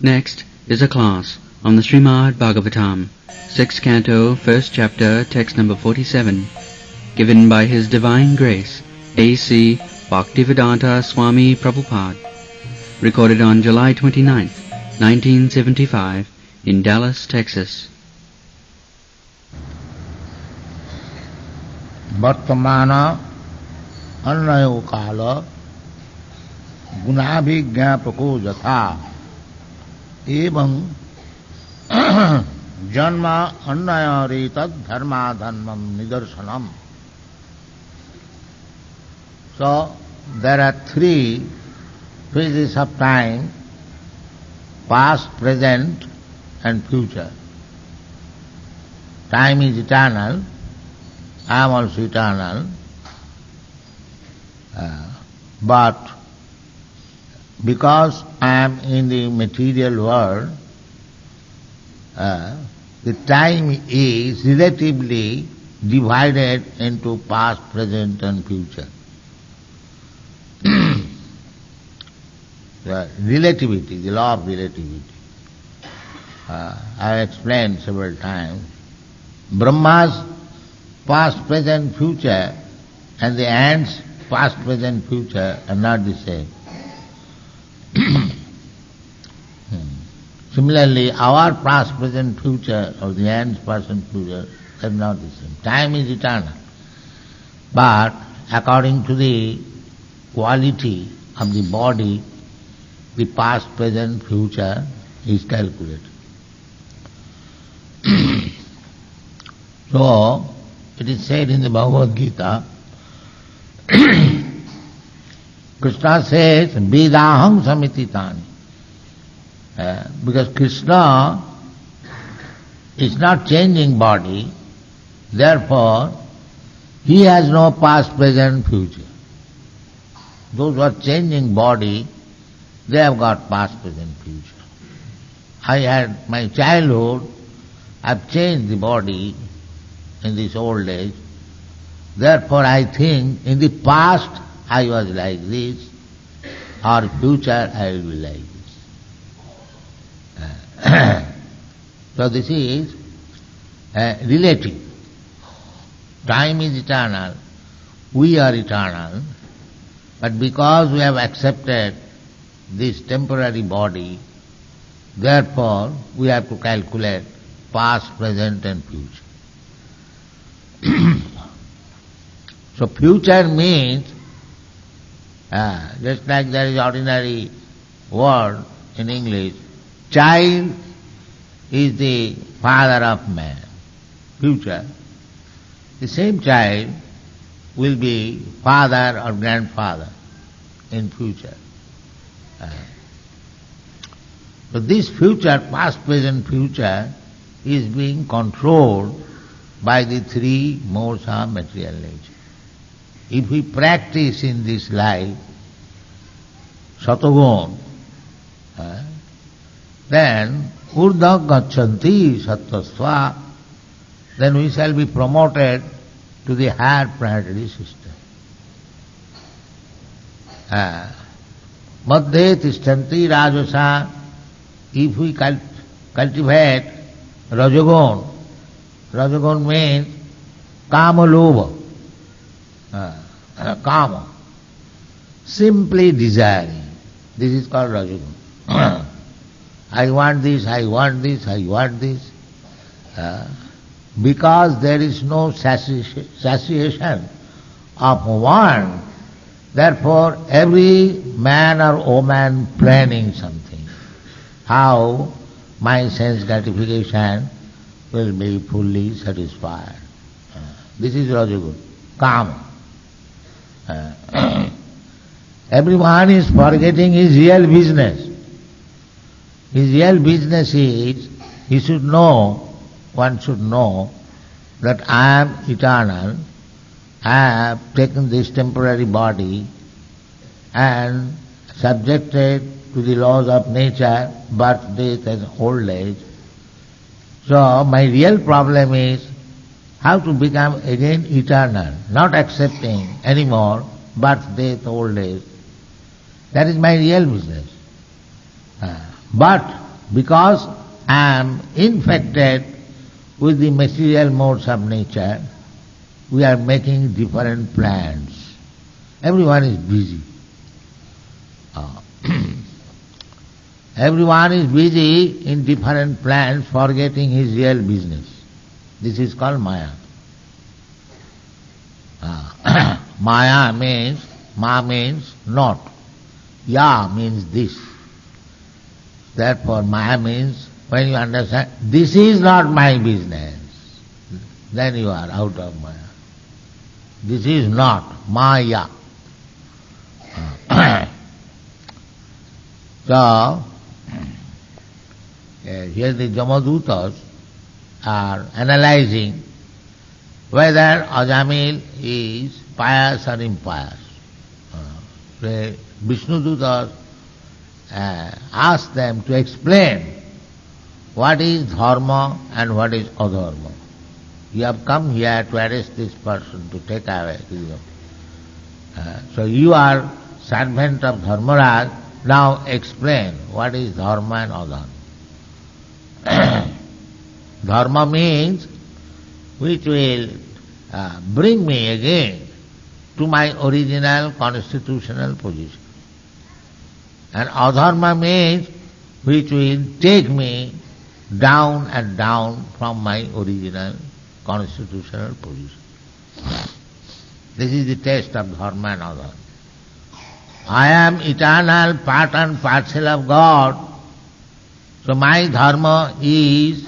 Next is a class on the Srimad Bhagavatam, 6th Canto, 1st Chapter, text number 47, given by His Divine Grace, A.C. Bhaktivedanta Swami Prabhupada, recorded on July 29th, 1975, in Dallas, Texas. वर्तमान अन्वयो काल गुणाभिज्ञापको यथा एवं जन्म अन्वयरेतद् धर्माधर्मं निदर्शनम्. So there are three phases of time: past, present and future. Time is eternal. I am also eternal. But because I am in the material world, the time is relatively divided into past, present and future. The relativity, the law of relativity. I have explained several times. Brahma's past, present, future and the ants' past, present, future are not the same. Similarly, our past, present, future or the ants' past and future are not the same. Time is eternal. But according to the quality of the body, the past, present, future is calculated. So, it is said in the Bhagavad Gita, Krishna says, Vedaham samititani. Because Krishna is not changing body, therefore he has no past, present, future. Those who are changing body, they have got past, present, future. I had my childhood, I've changed the body in this old age. Therefore I think in the past I was like this, or future I will be like this. So this is relative. Time is eternal, we are eternal, but because we have accepted this temporary body, therefore we have to calculate past, present and future. So future means, just like there is ordinary word in English, child is the father of man. Future, the same child will be father or grandfather in future. So this future, past, present, future, is being controlled by the three modes of material nature. If we practice in this life Satagun, then Urdha Gacchanti Sattasva, then we shall be promoted to the higher planetary system. Madhye Tishtanti Rajasa, if we cultivate Rajagun, Rajagun means Kama Lobha, Kama, simply desiring. This is called Rajagun. I want this, I want this, I want this. Because there is no satiation of want, therefore every man or woman planning something. How my sense gratification will be fully satisfied. This is Rajagun, Kama. Everyone is forgetting his real business. His real business is, he should know, one should know that I am eternal, I have taken this temporary body and subjected to the laws of nature, birth, death and old age. So my real problem is how to become again eternal, not accepting anymore birth, death, old age. That is my real business. But because I am infected with the material modes of nature, we are making different plans. Everyone is busy. Everyone is busy in different plans, forgetting his real business. This is called Maya. Maya means, Ma means not. Ya means this. Therefore Maya means, when you understand, this is not my business, then you are out of Maya. This is not Maya. So, here the Jamadutas are analyzing whether Ajamil is pious or impious. The Vishnudutas ask them to explain what is dharma and what is adharma. You have come here to arrest this person, to take away. So you are servant of Dharmaraj, now explain what is dharma and adharma. Dharma means which will bring me again to my original constitutional position. And adharma means which will take me down and down from my original constitutional position. This is the test of dharma and adharma. I am eternal part and parcel of God, so my dharma is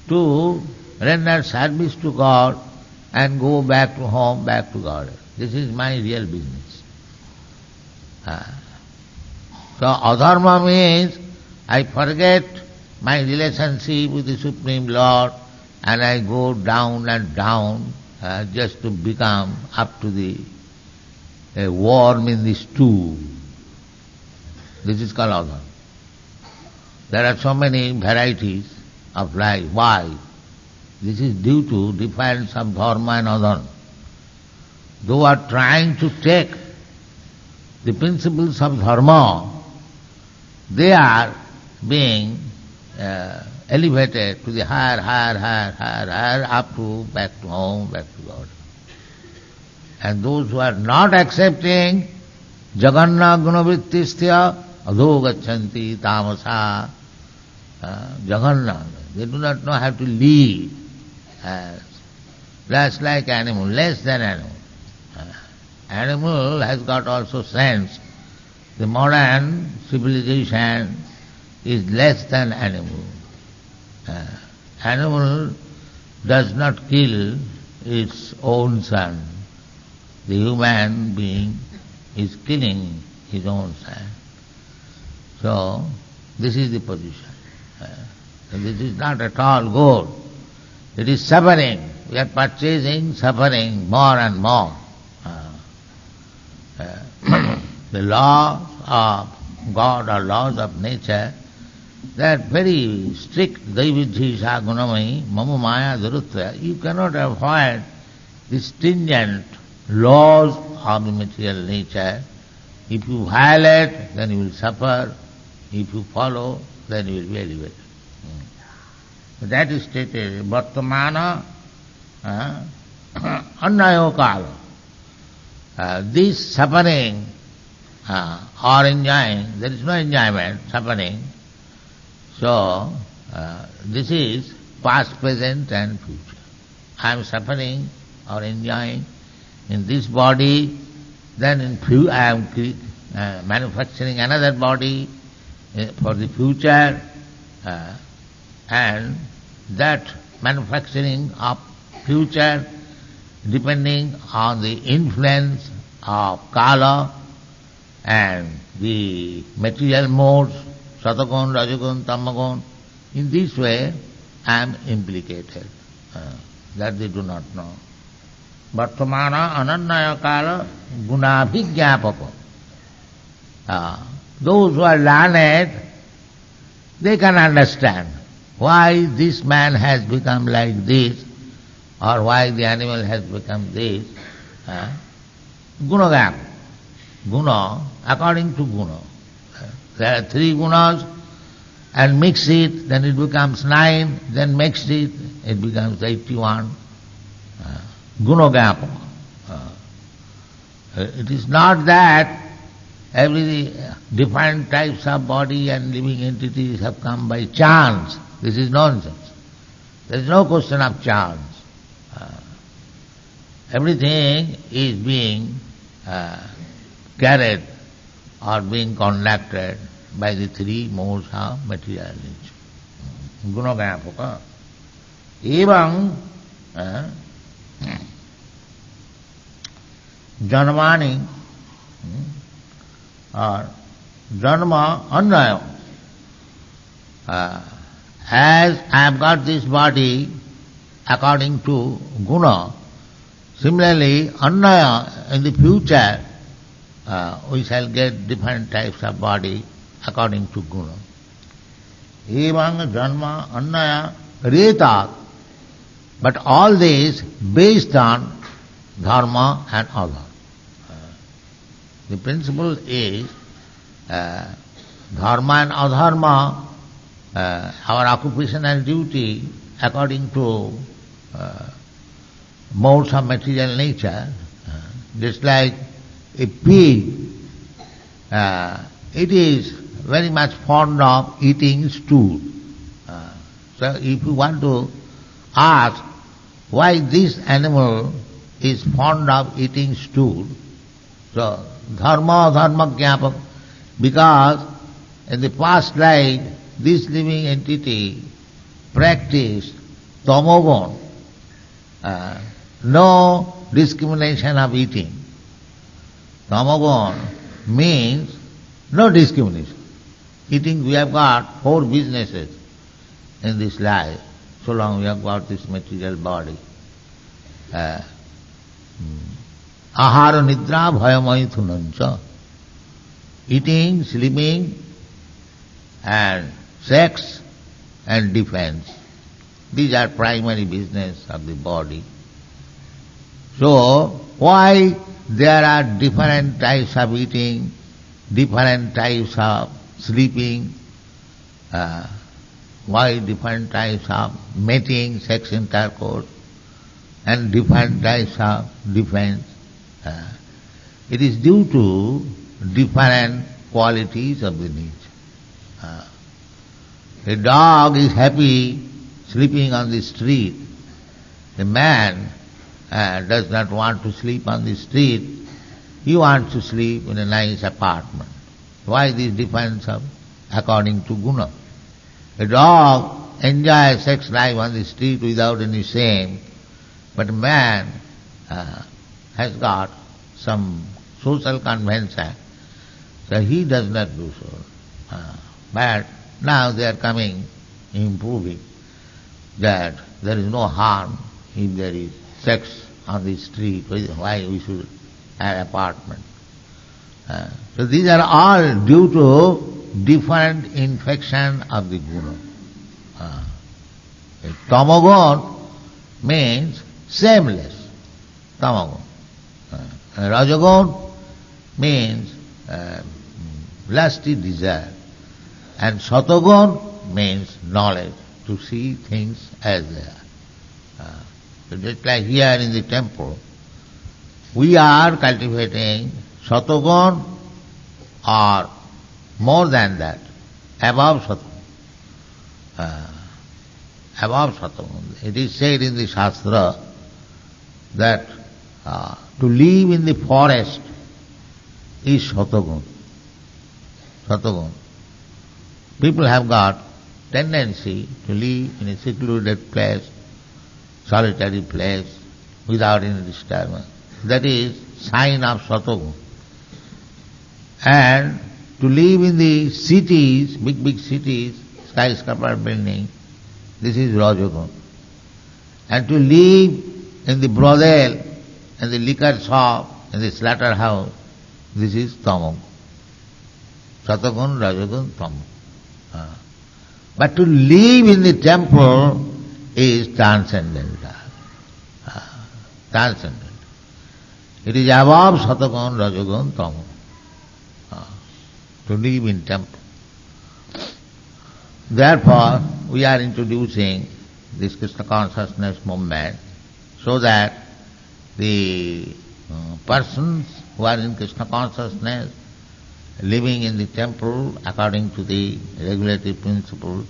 to render service to God and go back to home, back to God. This is my real business. So adharma means I forget my relationship with the Supreme Lord and I go down and down just to become up to the a worm in the stew. This is called adharma. There are so many varieties of life. Why? This is due to difference of dharma and adharma. Those are trying to take the principles of dharma, they are being elevated to the higher, up to back to home, back to God. And those who are not accepting Jaganna Gunavrittistya adho gacchanti tamasa Jaganna, they do not know how to live as less like animal, less than animal. Animal has got also sense. The modern civilization is less than animal. Animal does not kill its own son. The human being is killing his own son. So, this is the position. This is not at all good. It is suffering. We are purchasing suffering more and more. The laws of God or laws of nature, they are very strict. Daividhi sa gunamai mama maya durutva. You cannot avoid the stringent laws of the material nature. If you violate, then you will suffer. If you follow, then you will be elevated. That is stated. Vartamana annayo kala. This suffering or enjoying, there is no enjoyment, suffering. So, this is past, present and future. I am suffering or enjoying in this body, then in I am manufacturing another body for the future, and that manufacturing of future depending on the influence of Kala and the material modes, Satagun, Rajagun, Tamagun. In this way I am implicated. That they do not know. Vartamana anannaya kala gunabhigyapako. Those who are learned, they can understand why this man has become like this, or why the animal has become this. Gunagam. Guna, according to guna. There are three gunas, and mix it, then it becomes 9, then mix it, it becomes 81. Gunogapaka. It is not that every different types of body and living entities have come by chance. This is nonsense. There is no question of chance. Everything is being carried or being conducted by the three modes of material nature. Gunogapaka. Evam janmani or janma annaya. As I have got this body according to guna, similarly annaya, in the future we shall get different types of body according to guna. Evam janma annaya retat. But all this based on dharma and adharma. The principle is dharma and adharma, our occupational duty according to modes of material nature, just like a pig, it is very much fond of eating stool. So if you want to ask why this animal is fond of eating stool, so dharma jnapaka, because in the past life this living entity practiced tamogun, no discrimination of eating. Tamogun means no discrimination. Eating, we have got 4 businesses in this life, so long we have got this material body. Ahara nidra bhayamaithunancha. Eating, sleeping, and sex and defense. These are primary business of the body. So, why there are different types of eating, different types of sleeping, why different types of mating, sex intercourse, and different types of defense? It is due to different qualities of the nature. A dog is happy sleeping on the street. A man does not want to sleep on the street. He wants to sleep in a nice apartment. Why this difference of according to guna? A dog enjoys sex life on the street without any shame, but a man has got some social convention, so he does not do so. But now they are coming, improving, that there is no harm if there is sex on the street. Why we should have an apartment? So these are all due to different infection of the guna. Tamagun means shameless. Tamagun. Rajagun means lusty desire. And Satagun means knowledge, to see things as they are. So just like here in the temple, we are cultivating Satagun or more than that, above Satagun. Above Satagun. It is said in the Shastra that to live in the forest is Satagun. Satagun. People have got tendency to live in a secluded place, solitary place, without any disturbance. That is sign of Satagun. And to live in the cities, big cities, skyscraper building, this is Rajagun. And to live in the brothel, in the liquor shop, in the slaughterhouse, this is Tamagun. Satagun, Rajagun, Tamagun. But to live in the temple is transcendental. Transcendental. It is above Satagun, Rajagun, Tamagun. To live in temple. Therefore, we are introducing this Krishna consciousness movement so that the persons who are in Krishna consciousness, living in the temple according to the regulative principles,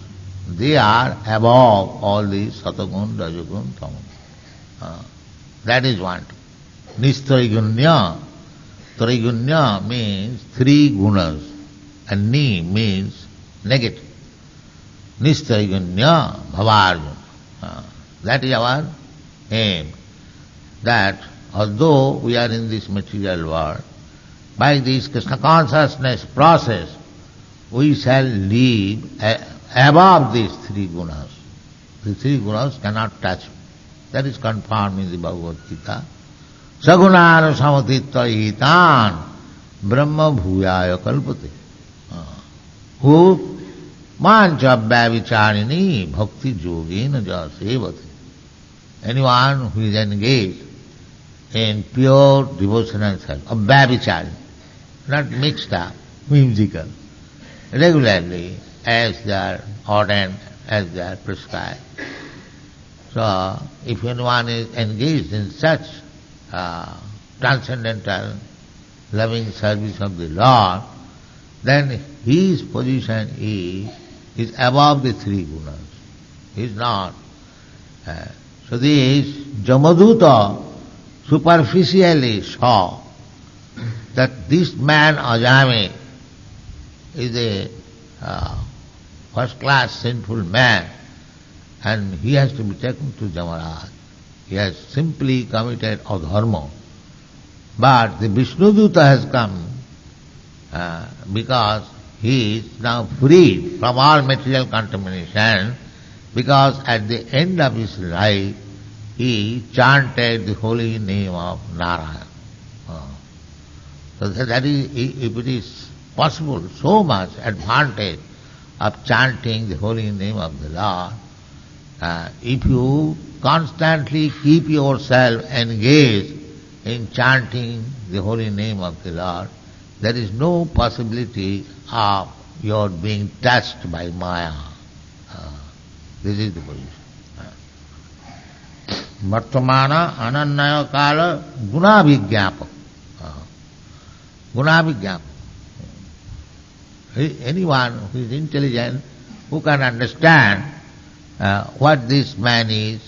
they are above all these Satagun, Rajagun, Tamun. That is one. Nistraigunya. Traigunya means three gunas, and ni means negative. Nistraigunya bhavarjuna. That is our aim. That although we are in this material world, by this Krishna consciousness process, we shall live above these three gunas. The three gunas cannot touch. That is confirmed in the Bhagavad Gita. Sagunana samatitta itan brahma bhuyaya kalpate. Who mancha bhavicharini bhakti yogena jasevati. Anyone who is engaged in pure devotional service, of bhavichari, not mixed up, whimsical, regularly as they are ordained, as they are prescribed. So, if anyone is engaged in such transcendental loving service of the Lord, then his position is above the three gunas. He is not. So this Jamaduta superficially saw that this man Ajami is a first-class sinful man, and he has to be taken to Jamaraj. He has simply committed adharma. But the Vishnuduta has come because he is now freed from all material contamination, because at the end of his life he chanted the holy name of Narayana. So that is, if it is possible, so much advantage of chanting the holy name of the Lord. If you constantly keep yourself engaged in chanting the holy name of the Lord, there is no possibility of your being touched by Maya. This is the position. Vartamana anannaya kala gunabhigyapak. Gunabhigyapak. Anyone who is intelligent, who can understand what this man is,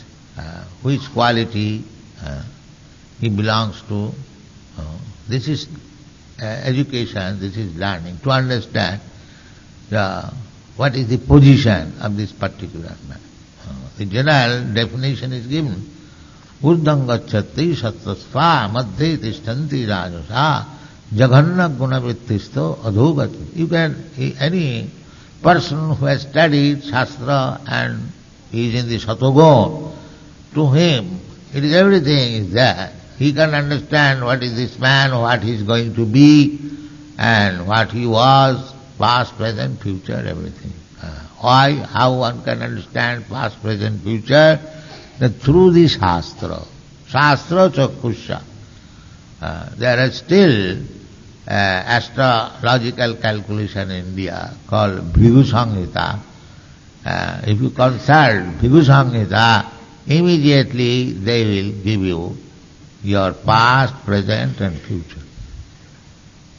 which quality he belongs to, this is education, this is learning, to understand what is the position of this particular man. The general definition is given. Urdham gacchati sattasva madhye tishtanti rajasa jaghanna gunavrittisto adhogati. You can, any person who has studied Shastra and is in the Satogun, to him it is everything is there. He can understand what is this man, what he is going to be, and what he was, past, present, future, everything. Why? How one can understand past, present, future? That through the Shastra. Shastra Chakusha. There is still astrological calculation in India called Bhrigu Samhita. If you consult Bhrigu Samhita, immediately they will give you your past, present and future.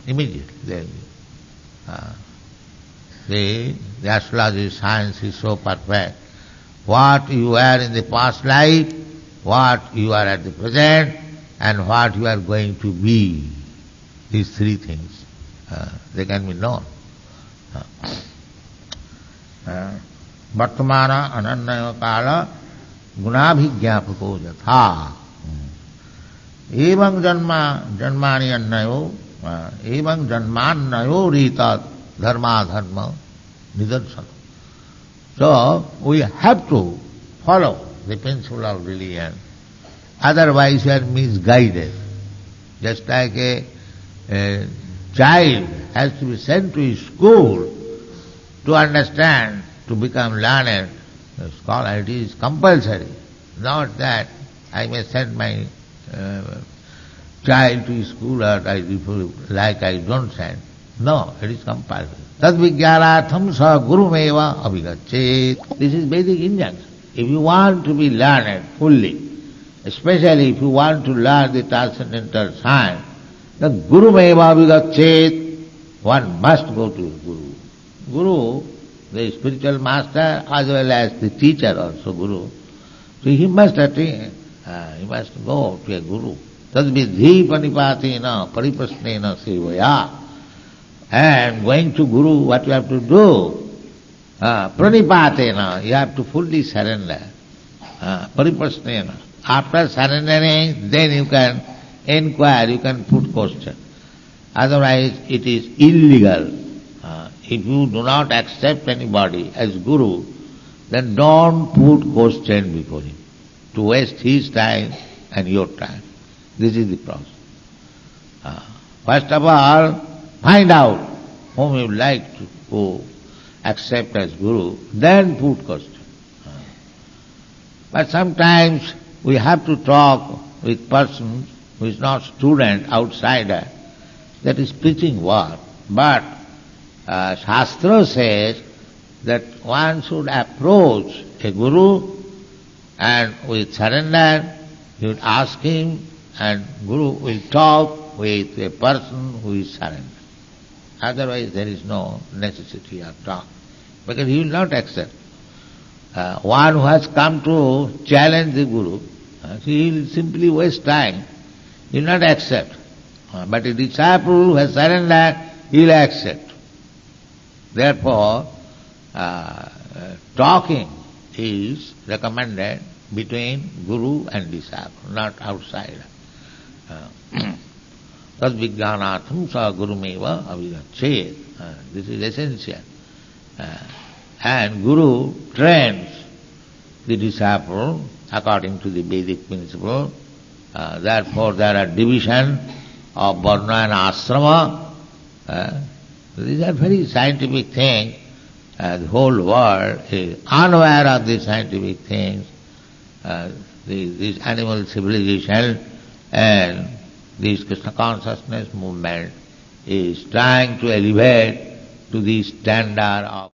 Immediately they will give. The astrology science is so perfect. What you were in the past life, what you are at the present, and what you are going to be. These three things, they can be known. Vartamana anannaya kala gunabhigyapako yatha. Evam janmani annayo, evam janmannayo rita dharma dharma nidarsana. So, we have to follow the principle of religion. Otherwise we are misguided. Just like a child has to be sent to his school to understand, to become learned, a scholar, it is compulsory. Not that I may send my child to his school or I don't send. No, it is compulsory. Tad vijnanatham sa gurumeva abhigachet. This is Vedic injunction. If you want to be learned fully, especially if you want to learn the transcendental science, then gurumeva abhigachet, one must go to Guru. Guru, the spiritual master as well as the teacher also, Guru. So he must attain, he must go to a Guru. Tadvidhi panipatina pariprasnena sevaya. And going to Guru, what you have to do? Pranipatena, you have to fully surrender. Pariprasnena. After surrendering, then you can inquire, you can put question. Otherwise, it is illegal. If you do not accept anybody as Guru, then don't put question before him, to waste his time and your time. This is the process. First of all, find out whom you like to accept as Guru, then put question. But sometimes we have to talk with persons who is not student, outsider, that is preaching what. But Shastra says that one should approach a Guru and with surrender, you would ask him, and Guru will talk with a person who is surrendered. Otherwise there is no necessity of talk, because he will not accept. One who has come to challenge the Guru, he will simply waste time, he will not accept. But a disciple who has surrendered, he will accept. Therefore, talking is recommended between Guru and disciple, not outsider. Tad vijnanatham sa gurumeva abhigachet. This is essential. And Guru trains the disciple according to the Vedic principle. Therefore there are division of varna and ashrama. These are very scientific things. The whole world is unaware of these scientific things. This animal civilization and this Krishna consciousness movement is trying to elevate to the standard of